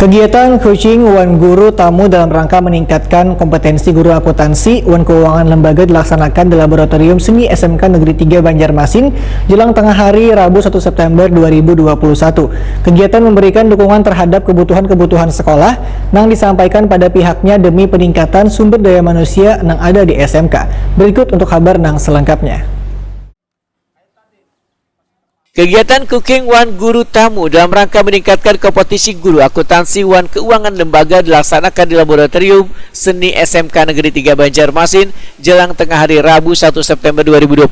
Kegiatan coaching Wan Guru Tamu dalam rangka meningkatkan kompetensi guru akuntansi Wan Keuangan Lembaga dilaksanakan di Laboratorium Seni SMK Negeri 3 Banjarmasin jelang tengah hari Rabu 1 September 2021. Kegiatan memberikan dukungan terhadap kebutuhan-kebutuhan sekolah yang disampaikan pada pihaknya demi peningkatan sumber daya manusia yang ada di SMK. Berikut untuk kabar yang selengkapnya. Kegiatan Cooking Wan Guru Tamu dalam rangka meningkatkan kompetisi guru akuntansi Wan Keuangan Lembaga dilaksanakan di Laboratorium Seni SMK Negeri 3 Banjarmasin jelang tengah hari Rabu 1 September 2021.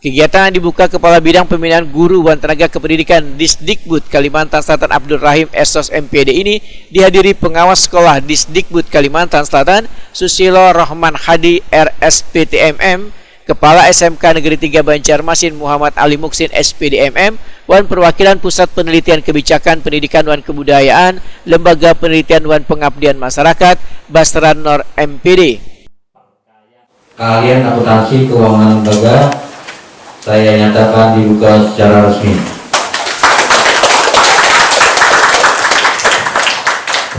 Kegiatan yang dibuka Kepala Bidang Pembinaan Guru Wan Tenaga Kependidikan Disdikbud Kalimantan Selatan Abdul Rahim Sos MPD ini dihadiri pengawas sekolah Disdikbud Kalimantan Selatan Susilo Rohman Hadi RSPTMM, Kepala SMK Negeri 3 Banjarmasin Muhammad Ali Muksin SPDMM, Wan Perwakilan Pusat Penelitian Kebijakan Pendidikan Wan Kebudayaan, Lembaga Penelitian Wan Pengabdian Masyarakat, Basran Nor MPD. Keahlian akuntansi keuangan lembaga saya nyatakan dibuka secara resmi.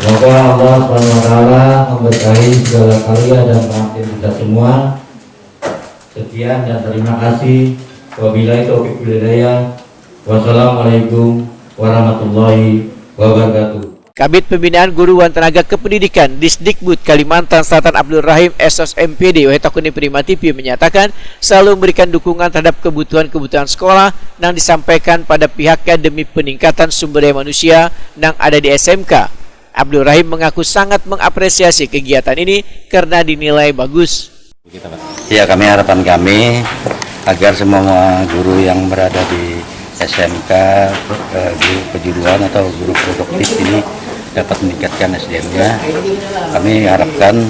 Semoga Allah SWT memberkahi segala karya dan pengabdian kita semua. Sekian dan terima kasih. Wabillahi taufiq wal hidayah. Wassalamualaikum warahmatullahi wabarakatuh. Kabid Pembinaan Guru Wan Tenaga Kependidikan Disdikbud Kalimantan Selatan Abdul Rahim Sos MPD Wahidakuni Prima TV menyatakan selalu memberikan dukungan terhadap kebutuhan-kebutuhan sekolah yang disampaikan pada pihaknya demi peningkatan sumber daya manusia yang ada di SMK. Abdul Rahim mengaku sangat mengapresiasi kegiatan ini karena dinilai bagus. Ya, harapan kami agar semua guru yang berada di SMK, guru kejuruan atau guru produktif ini dapat meningkatkan SDM-nya. Kami harapkan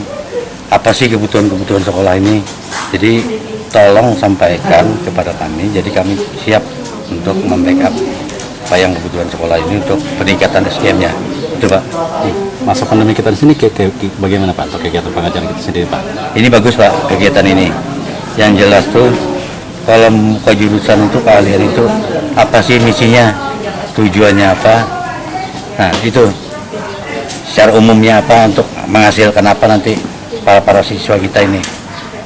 apa sih kebutuhan-kebutuhan sekolah ini. Jadi tolong sampaikan kepada kami. Jadi kami siap untuk membackup apa yang kebutuhan sekolah ini untuk peningkatan SDM-nya. Itu Pak. Masa pandemi kita di sini bagaimana Pak untuk kegiatan pengajaran kita sendiri Pak? Ini bagus Pak kegiatan ini. Yang jelas tuh kalau muka jurusan itu keahlian itu apa sih misinya, tujuannya apa. Nah itu secara umumnya apa untuk menghasilkan apa nanti para siswa kita ini.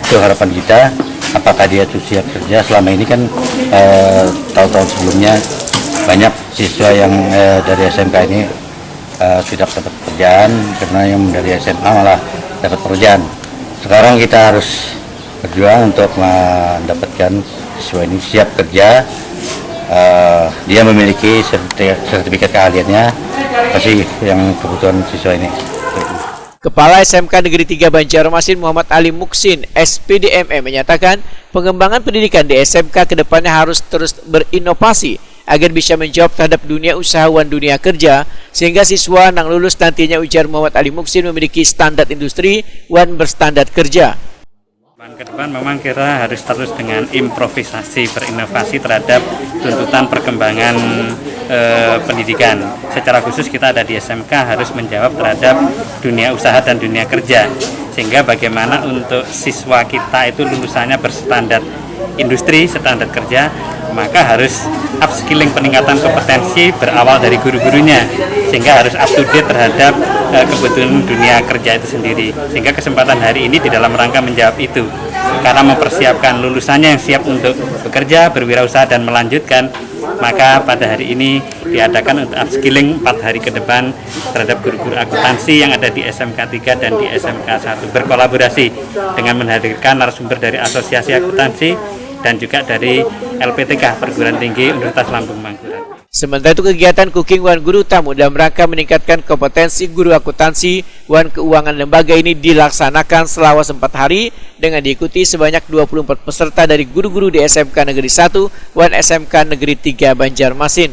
Itu harapan kita. Apakah dia tuh siap kerja? Selama ini kan tahun-tahun sebelumnya banyak siswa yang dari SMK ini sudah dapat pekerjaan karena yang dari SMA malah dapat pekerjaan. Sekarang kita harus berjuang untuk mendapatkan siswa ini siap kerja. Dia memiliki sertifikat keahliannya, pasti yang kebutuhan siswa ini. Kepala SMK Negeri 3 Banjarmasin Muhammad Ali Muksin SPDMM menyatakan pengembangan pendidikan di SMK kedepannya harus terus berinovasi agar bisa menjawab terhadap dunia usaha wan dunia kerja, sehingga siswa yang lulus nantinya, ujar Muhammad Ali Muksin, memiliki standar industri wan berstandar kerja. Ke depan memang kita harus terus dengan improvisasi, berinovasi terhadap tuntutan perkembangan pendidikan. Secara khusus kita ada di SMK harus menjawab terhadap dunia usaha dan dunia kerja, sehingga bagaimana untuk siswa kita itu lulusannya berstandar industri, standar kerja, maka harus upskilling, peningkatan kompetensi berawal dari guru-gurunya, sehingga harus up to date terhadap kebutuhan dunia kerja itu sendiri. Sehingga kesempatan hari ini di dalam rangka menjawab itu, karena mempersiapkan lulusannya yang siap untuk bekerja, berwirausaha dan melanjutkan, maka pada hari ini diadakan untuk upskilling 4 hari ke depan terhadap guru-guru akuntansi yang ada di SMK 3 dan di SMK 1, berkolaborasi dengan menghadirkan narasumber dari Asosiasi Akuntansi dan juga dari LPTK Perguruan Tinggi Universitas Lampung Mangkurat. Sementara itu kegiatan Cooking Wan Guru Tamu dalam rangka meningkatkan kompetensi guru akuntansi Wan Keuangan Lembaga ini dilaksanakan selama 4 hari dengan diikuti sebanyak 24 peserta dari guru-guru di SMK Negeri 1 Wan SMK Negeri 3 Banjarmasin.